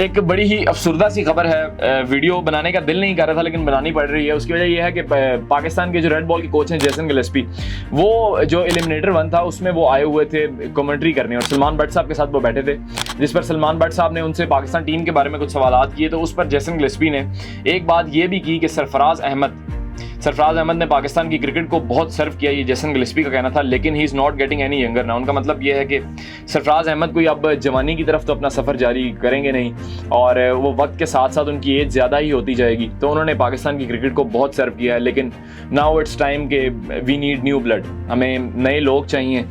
एक बड़ी ही अफसुर्दा सी खबर है, वीडियो बनाने का दिल नहीं कर रहा था लेकिन बनानी पड़ रही है। उसकी वजह यह है कि पाकिस्तान के जो रेड बॉल के कोच हैं जेसन गिलेस्पी, वो जो एलिमिनेटर 1 था उसमें वो आए हुए थे कमेंट्री करने, और सलमान बट साहब के साथ वो बैठे थे, जिस पर सलमान बट साहब ने उनसे पाकिस्तान टीम के बारे में कुछ सवाल किए। तो उस पर जेसन गिलेस्पी ने एक बात ये भी की कि सरफराज अहमद ने पाकिस्तान की क्रिकेट को बहुत सर्व किया, ये जेसन गिलेस्पी का कहना था, लेकिन he is not getting any younger ना। उनका मतलब ये है कि सरफराज अहमद कोई अब जवानी की तरफ तो अपना सफ़र जारी करेंगे नहीं, और वो वक्त के साथ साथ उनकी एज ज़्यादा ही होती जाएगी। तो उन्होंने पाकिस्तान की क्रिकेट को बहुत सर्व किया है, लेकिन नाउ इट्स टाइम के वी नीड न्यू ब्लड। हमें नए लोग चाहिए,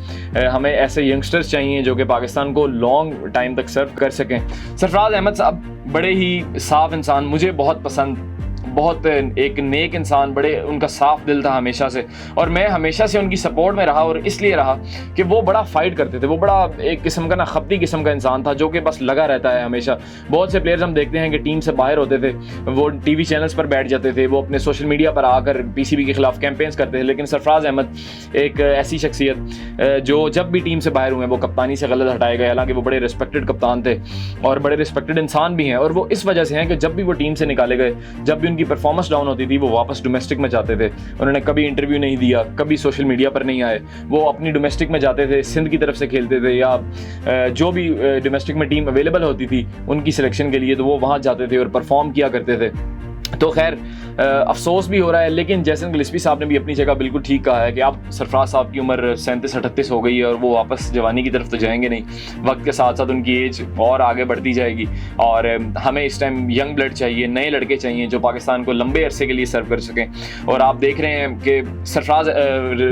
हमें ऐसे यंगस्टर्स चाहिए जो कि पाकिस्तान को लॉन्ग टाइम तक सर्व कर सकें। सरफराज अहमद साहब बड़े ही साफ़ इंसान, मुझे बहुत पसंद, बहुत एक नेक इंसान, बड़े उनका साफ दिल था हमेशा से, और मैं हमेशा से उनकी सपोर्ट में रहा। और इसलिए रहा कि वो बड़ा फाइट करते थे, वो बड़ा एक किस्म का ना खपती किस्म का इंसान था जो कि बस लगा रहता है हमेशा। बहुत से प्लेयर्स हम देखते हैं कि टीम से बाहर होते थे, वो टीवी चैनल्स पर बैठ जाते थे, वो अपने सोशल मीडिया पर आकर पीसीबी के खिलाफ कैंपेन्स करते थे, लेकिन सरफराज अहमद एक ऐसी शख्सियत जो जब भी टीम से बाहर हुए वो कप्तानी से गलत हटाए गए। हालांकि वो बड़े रिस्पेक्टेड कप्तान थे और बड़े रिस्पेक्टेड इंसान भी हैं, और वो इस वजह से हैं कि जब भी वो टीम से निकाले गए, जब भी उनकी परफॉर्मेंस डाउन होती थी, वो वापस डोमेस्टिक में जाते थे। उन्होंने कभी इंटरव्यू नहीं दिया, कभी सोशल मीडिया पर नहीं आए, वो अपनी डोमेस्टिक में जाते थे, सिंध की तरफ से खेलते थे या जो भी डोमेस्टिक में टीम अवेलेबल होती थी उनकी सिलेक्शन के लिए, तो वो वहाँ जाते थे और परफॉर्म किया करते थे। तो खैर अफसोस भी हो रहा है, लेकिन जेसन गिलेस्पी साहब ने भी अपनी जगह बिल्कुल ठीक कहा है कि अब सरफराज साहब की उम्र 37-38 हो गई है और वो वापस जवानी की तरफ तो जाएंगे नहीं। वक्त के साथ साथ उनकी एज और आगे बढ़ती जाएगी, और हमें इस टाइम यंग ब्लड चाहिए, नए लड़के चाहिए जो पाकिस्तान को लंबे अरसे के लिए सर्व कर सकें। और आप देख रहे हैं कि सरफराज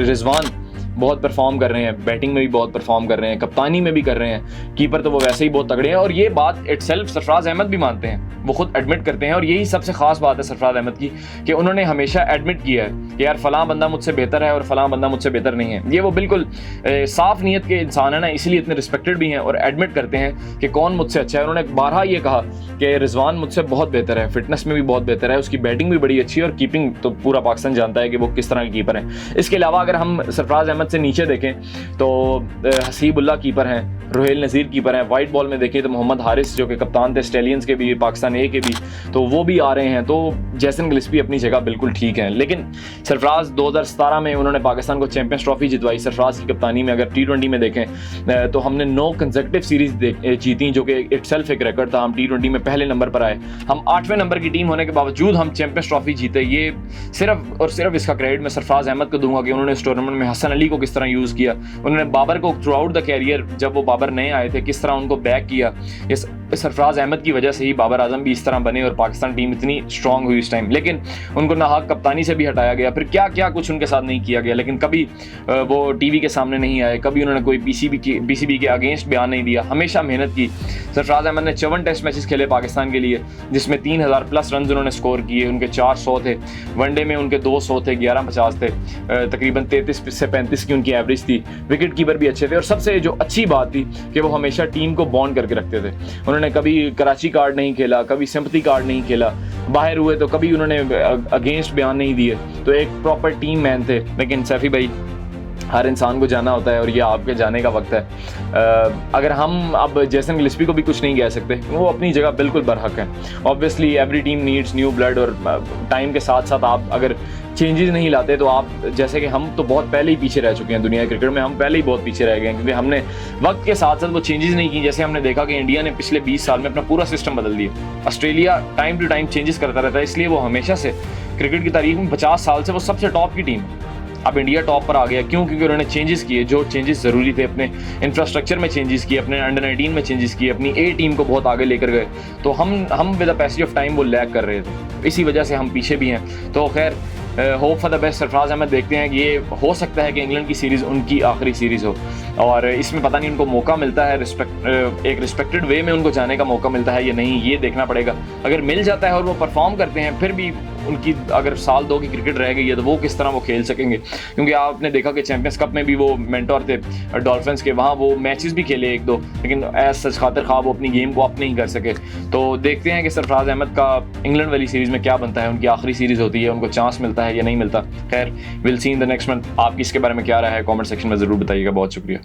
रिजवान बहुत परफॉर्म कर रहे हैं, बैटिंग में भी बहुत परफॉर्म कर रहे हैं, कप्तानी में भी कर रहे हैं, कीपर तो वो वैसे ही बहुत तगड़े हैं। और ये बात इटसेल्फ सरफराज अहमद भी मानते हैं, वो खुद एडमिट करते हैं, और यही सबसे खास बात है सरफराज अहमद की कि उन्होंने हमेशा एडमिट किया है कि यार फलां बंदा मुझसे बेहतर है और फलां बंदा मुझसे बेहतर नहीं है। ये वो बिल्कुल साफ नीयत के इंसान है ना, इसीलिए इतने रिस्पेक्टेड भी हैं और एडमिट करते हैं कि कौन मुझसे अच्छा है। उन्होंने बारहा ये कहा कि रिजवान मुझसे बहुत बेहतर है, फिटनेस में भी बहुत बेहतर है, उसकी बैटिंग भी बड़ी अच्छी है, और कीपिंग तो पूरा पाकिस्तान जानता है कि वो किस तरह के कीपर हैं। इसके अलावा अगर हम सरफराज अहमद से नीचे देखें तो हसीबुल्लाह कीपर हैं, रोहेल नज़ीर कीपर हैं, वाइट बॉल में देखें तो मोहम्मद हारिस जो कि कप्तान थे स्टेलियंस के भी, पाकिस्तान ए के भी, तो वो भी आ रहे हैं। तो जेसन गिलेस्पी अपनी जगह बिल्कुल ठीक है, लेकिन सरफराज 2017 में उन्होंने पाकिस्तान को चैंपियंस ट्रॉफी जितवाई सरफराज की कप्तानी में। अगर T20 में देखें तो हमने 9 कंसेक्यूटिव सीरीज जीती जो कि इटसेल्फ एक रिकॉर्ड था। हम T20 में पहले नंबर पर आए, हम 8वें नंबर की टीम होने के बावजूद हम चैंपियंस ट्रॉफी जीते। ये सिर्फ और सिर्फ इसका क्रेडिट मैं सरफराज अहमद को दूंगा कि उन्होंने इस टूर्नामेंट में हसन अली को किस तरह यूज़ किया, उन्होंने बाबर को थ्रू आउट द कैरियर जब वो बाबर नए आए थे किस तरह उनको बैक किया। इस सरफराज अहमद की वजह से ही बाबर आजम भी इस तरह बने और पाकिस्तान टीम इतनी स्ट्रांग हुई इस टाइम। लेकिन उनको नाहक कप्तानी से भी हटाया गया, फिर क्या क्या कुछ उनके साथ नहीं किया गया, लेकिन कभी वो टीवी के सामने नहीं आए, कभी उन्होंने कोई पीसीबी के अगेंस्ट बयान नहीं दिया, हमेशा मेहनत की। सरफराज अहमद ने 54 टेस्ट मैचेस खेले पाकिस्तान के लिए, जिसमें 3000+ रन उन्होंने स्कोर किए, उनके 400 थे, वनडे में उनके 200 थे, 1150 थे, तकरीबन 33 से 35 की उनकी एवरेज थी। विकेट कीपर भी अच्छे थे, और सबसे जो अच्छी बात थी कि वो हमेशा टीम को बॉन्ड करके रखते थे। उन्होंने कभी कराची कार्ड नहीं खेला, कभी सिंपैथी कार्ड नहीं खेला, बाहर हुए तो कभी उन्होंने अगेंस्ट बयान नहीं दिए, तो एक प्रॉपर टीम मैन थे। लेकिन सैफी भाई, हर इंसान को जाना होता है और ये आपके जाने का वक्त है। अगर हम अब जेसन गिलेस्पी को भी कुछ नहीं कह सकते, वो अपनी जगह बिल्कुल बरहक है। Obviously every team needs new blood, और टाइम के साथ साथ आप अगर चेंजेस नहीं लाते तो आप, जैसे कि हम तो बहुत पहले ही पीछे रह चुके हैं दुनिया क्रिकेट में, हम पहले ही बहुत पीछे रह गए हैं क्योंकि हमने वक्त के साथ साथ वो चेंजेस नहीं की। जैसे हमने देखा कि इंडिया ने पिछले 20 साल में अपना पूरा सिस्टम बदल दिया, Australia time to time changes करता रहता है, इसलिए वो हमेशा से क्रिकेट की तारीख में 50 साल से वो सबसे टॉप की टीम। अब इंडिया टॉप पर आ गया, क्यों? क्योंकि उन्होंने चेंजेस किए, जो चेंजेस ज़रूरी थे, अपने इंफ्रास्ट्रक्चर में चेंजेस किए, अपने अंडर 19 में चेंजेस किए, अपनी ए टीम को बहुत आगे लेकर गए। तो हम with the passage of time वो लैग कर रहे थे, इसी वजह से हम पीछे भी हैं। तो खैर hope for the best. Sarfaraz Ahmed देखते हैं कि ये हो सकता है कि इंग्लैंड की सीरीज़ उनकी आखिरी सीरीज़ हो, और इसमें पता नहीं उनको मौका मिलता है, एक रिस्पेक्टेड वे में उनको जाने का मौका मिलता है या नहीं, ये देखना पड़ेगा। अगर मिल जाता है और वो परफॉर्म करते हैं, फिर भी उनकी अगर साल 2 की क्रिकेट रह गई है तो वो किस तरह वो खेल सकेंगे, क्योंकि आपने देखा कि चैंपियंस कप में भी वो मेंटोर थे डॉल्फिन्स के, वहाँ वो मैचेस भी खेले 1-2, लेकिन एज सच खातिर ख्वाह वो अपनी गेम को अप नहीं कर सके। तो देखते हैं कि सरफराज अहमद का इंग्लैंड वाली सीरीज़ में क्या बनता है, उनकी आखिरी सीरीज़ होती है, उनको चांस मिलता है या नहीं मिलता। खैर will see in the next month. आपकी इसके बारे में क्या राय है कमेंट सेक्शन में ज़रूर बताइएगा। बहुत शुक्रिया।